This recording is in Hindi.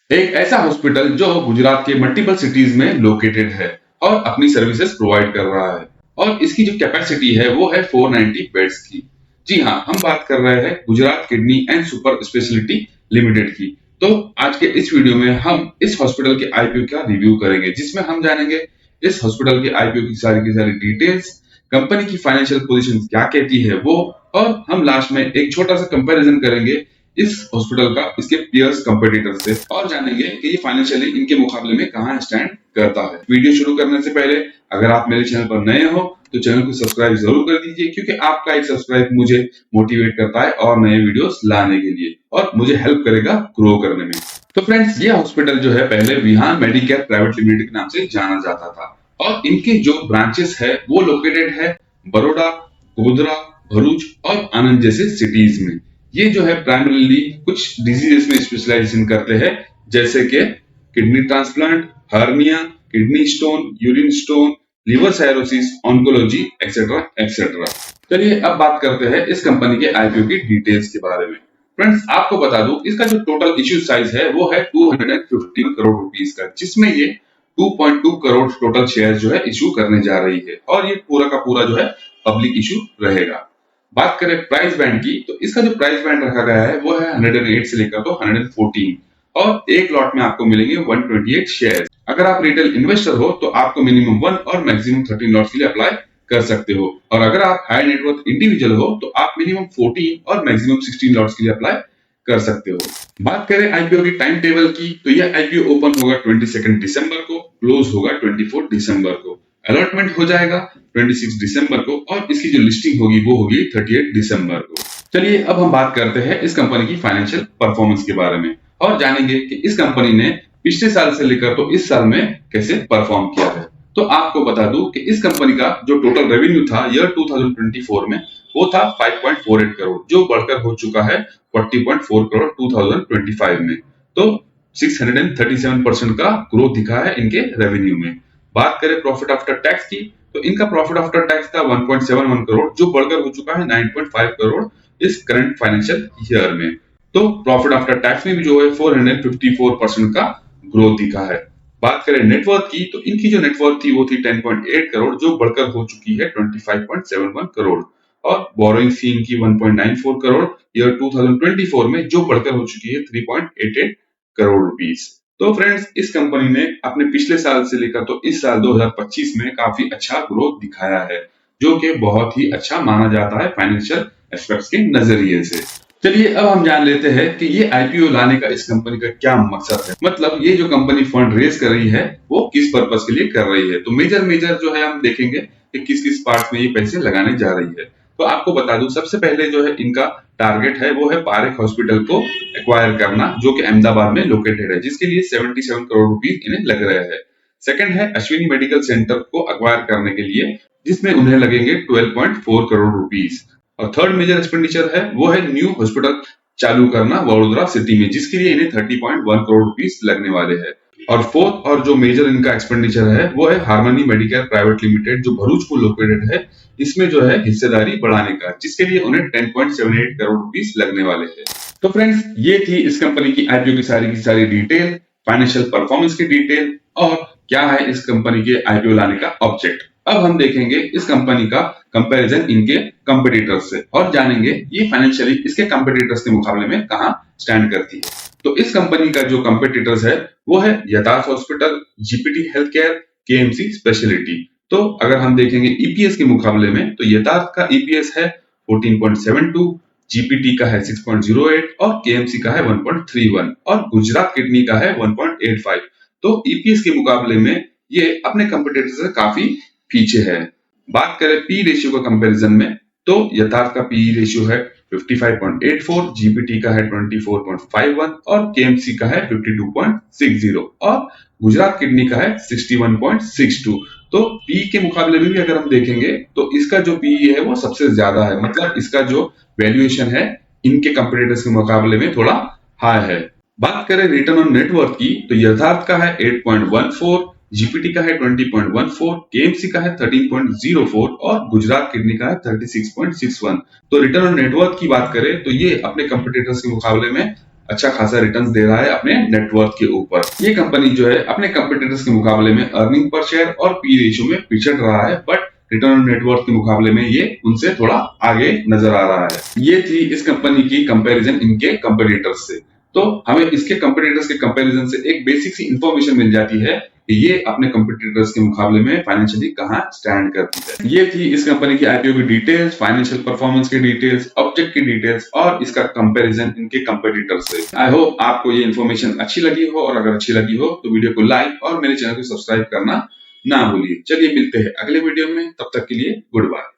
एक ऐसा हॉस्पिटल जो गुजरात के मल्टीपल सिटीज में लोकेटेड है और अपनी सर्विसेज प्रोवाइड कर रहा है और इसकी जो कैपेसिटी है वो है 490 बेड्स की। जी हाँ, हम बात कर रहे हैं Gujarat kidney and super speciality limited की। तो आज के इस वीडियो में हम इस हॉस्पिटल के आईपीओ का रिव्यू करेंगे, जिसमें हम जानेंगे इस हॉस्पिटल के आईपीओ की सारी डिटेल्स, कंपनी की फाइनेंशियल पोजीशन क्या कहती है वो, और हम लास्ट में एक छोटा सा कंपैरिजन करेंगे इस हॉस्पिटल का इसके पीयर्स कंपटीटर से, और जानेंगे कि ये फाइनेंशियली इनके मुकाबले में कहां स्टैंड करता है। वीडियो शुरू करने से पहले अगर आप मेरे चैनल पर नए हो तो चैनल को सब्सक्राइब जरूर कर दीजिए, क्योंकि आपका एक सब्सक्राइब मुझे मोटिवेट करता है और नए वीडियोस लाने के लिए और मुझे हेल्प करेगा ग्रो करने में। तो फ्रेंड्स, ये हॉस्पिटल जो है पहले विहान मेडिकेयर प्राइवेट लिमिटेड के नाम से जाना जाता था और इनके जो ब्रांचेस है वो लोकेटेड है बड़ौदा, गोधरा, भरूच और आनंद जैसे सिटीज में। ये जो है प्राइमरीली कुछ डिजीजेस में स्पेशलाइजेशन करते हैं, जैसे कि kidney transplant, hernia, kidney stone, urine stone, liver cirrhosis, oncology etcetera etcetera. चलिए अब बात करते हैं इस कंपनी के आईपीओ की डिटेल्स के बारे में। फ्रेंड्स, आपको बता दूं इसका जो टोटल इश्यू साइज है वो है 215 करोड़ रुपीस का, जिसमें ये 2.2 करोड़ टोटल शेयर जो है इश्यू करने जा रही है और ये पूरा का पूरा जो है पब्लिक इश्यू रहेगा। बात करें प्राइस बैंड की, तो इसका जो प्राइस बैंड रखा गया है वो है 108 से लेकर तो 114 और एक लॉट में आपको मिलेंगे 128 शेयर। अगर आप रिटेल इन्वेस्टर हो तो आपको मिनिमम 1 और मैक्सिमम 13 लॉट्स के लिए अप्लाई कर सकते हो, और अगर आप हाई नेटवर्थ इंडिविजुअल हो तो आप मिनिमम 14 और मैक्सिमम 16 लॉट्स के लिए अप्लाई कर सकते हो। बात करें आईपीओ की टाइम टेबल की, तो यह आईपीओ ओपन होगा 22 दिसंबर को, क्लोज होगा 24 दिसंबर को, अलॉटमेंट हो जाएगा 26 दिसंबर को और इसकी जो लिस्टिंग होगी वो होगी 38 दिसंबर को। चलिए अब हम बात करते हैं इस कंपनी की फाइनेंशियल परफॉर्मेंस के बारे में और जानेंगे कि इस कंपनी ने पिछले साल से लेकर तो इस साल में कैसे परफॉर्म किया है। तो आपको बता दूं कि इस कंपनी का जो टोटल रेवेन्यू था ईयर 2024 में वो था 5.48 करोड़, जो बढ़कर हो चुका है 40.4 करोड़ 2025 में। तो 637% का ग्रोथ दिखा है इनके रेवेन्यू में। बात करें प्रॉफिट आफ्टर टैक्स की, तो इनका प्रॉफिट आफ्टर टैक्स था 1.71 करोड़, जो बढ़कर हो चुका है 9.5 करोड़ इस करंट फाइनेंशियल ईयर में। तो प्रॉफिट आफ्टर टैक्स में भी जो है 454% का ग्रोथ दिखा है। बात करें नेटवर्थ की, तो इनकी जो नेटवर्थ थी वो थी 10.8 करोड़, जो बढ़कर हो चुकी है 25.71 करोड़, और बोरोइंग थी इनकी 1.94 करोड़ ईयर 2024 में, जो बढ़कर हो चुकी है 3.88 करोड़ रुपीस। तो फ्रेंड्स, इस कंपनी ने अपने पिछले साल से लेकर तो इस साल 2025 में काफी अच्छा ग्रोथ दिखाया है, जो कि बहुत ही अच्छा माना जाता है फाइनेंशियल एस्पेक्ट्स के नजरिए से। चलिए अब हम जान लेते हैं कि ये आईपीओ लाने का इस कंपनी का क्या मकसद है, मतलब ये जो कंपनी फंड रेज कर रही है वो किस पर्पस के लिए कर रही है। तो मेजर जो है हम देखेंगे कि किस किस पार्ट में ये पैसे लगाने जा रही है। तो आपको बता दूं, सबसे पहले जो है इनका टारगेट है वो है पारेख हॉस्पिटल को एक्वायर करना, जो कि अहमदाबाद में लोकेटेड है, जिसके लिए 77 करोड़ रुपीस इन्हें लग रहे हैं। सेकंड है अश्विनी मेडिकल सेंटर को एक्वायर करने के लिए, जिसमें उन्हें लगेंगे 12.4 करोड़ रुपीस। और थर्ड मेजर एक्सपेंडिचर है वो है न्यू हॉस्पिटल चालू करना वडोदरा सिटी में, जिसके लिए इन्हें 30.1 करोड़ रुपीस लगने वाले हैं। और फोर्थ और जो मेजर इनका एक्सपेंडिचर है वो है हार्मनी मेडिकेयर प्राइवेट लिमिटेड, जो भरूच को लोकेटेड है, इसमें जो है हिस्सेदारी बढ़ाने का, जिसके लिए उन्हें 10.78 करोड़ रुपीस लगने वाले हैं। तो फ्रेंड्स, ये थी इस कंपनी की आईपीओ की सारी डिटेल, फाइनेंशियल परफॉर्मेंस की डिटेल और क्या है इस कंपनी के आईपीओ लाने का ऑब्जेक्ट। अब हम देखेंगे इस कंपनी का कंपैरिजन इनके कंपटीटर्स से और जानेंगे ये फाइनेंशियली इसके कंपटीटर्स के मुकाबले में कहां स्टैंड करती है। तो इस कंपनी का जो कंपटीटर्स है वो है यथार्थ hospital, GPT health care, KMC speciality. तो अगर हम देखेंगे ईपीएस के मुकाबले में, तो यथार्थ का ईपीएस है 14.72, जीपीटी का है 6.08 और केएमसी का है 1.31 और गुजरात किडनी का है 1.85। तो ईपीएस के मुकाबले में ये अपने कंपटीटर से काफी पीछे है। बात करें पी रेशियो का कंपैरिजन में, तो यथार्थ का पी रेशियो है 55.84, जीपीटी का है 24.51 और केएमसी का है 52.60 और गुजरात किडनी का है 61.62। तो पी के मुकाबले में भी अगर हम देखेंगे तो इसका जो पी है वो सबसे ज्यादा है, मतलब इसका जो वैल्यूएशन है इनके कंपटीटर्स के मुकाबले में थोड़ा हाई है। बात करें रिटर्न ऑन नेटवर्थ की, तो यथार्थ का है 8.14, जीपीटी का है 20.14, केएमसी का है 13.04 और गुजरात किडनी का है 36.61। तो रिटर्न ऑन नेटवर्थ की बात करें तो ये अपने कंपटीटर्स के मुकाबले में अच्छा खासा रिटर्न्स दे रहा है अपने नेटवर्थ के ऊपर। ये कंपनी जो है अपने कंपटीटर्स के मुकाबले में अर्निंग पर शेयर और पी रेशियो में पिछड़ रहा है, बट रिटर्न ऑन नेटवर्थ के मुकाबले में ये उनसे थोड़ा आगे नजर आ रहा है। ये थी इस कंपनी की कंपैरिजन इनके कंपटीटर्स से। तो हमें इसके कंपटीटर्स के कंपैरिजन से एक बेसिक सी इंफॉर्मेशन मिल जाती है कि ये अपने कंपटीटर्स के मुकाबले में फाइनेंशियली कहाँ स्टैंड करती है। ये थी इस कंपनी की आईपीओ की डिटेल्स, फाइनेंशियल परफॉर्मेंस की डिटेल्स, ऑब्जेक्ट की डिटेल्स और इसका कंपैरिजन इनके कंपटीटर्स से। आई होप आपको ये इन्फॉर्मेशन अच्छी लगी हो, और अगर अच्छी लगी हो तो वीडियो को लाइक और मेरे चैनल को सब्सक्राइब करना ना भूलिए। चलिए मिलते हैं अगले वीडियो में, तब तक के लिए गुड बाय।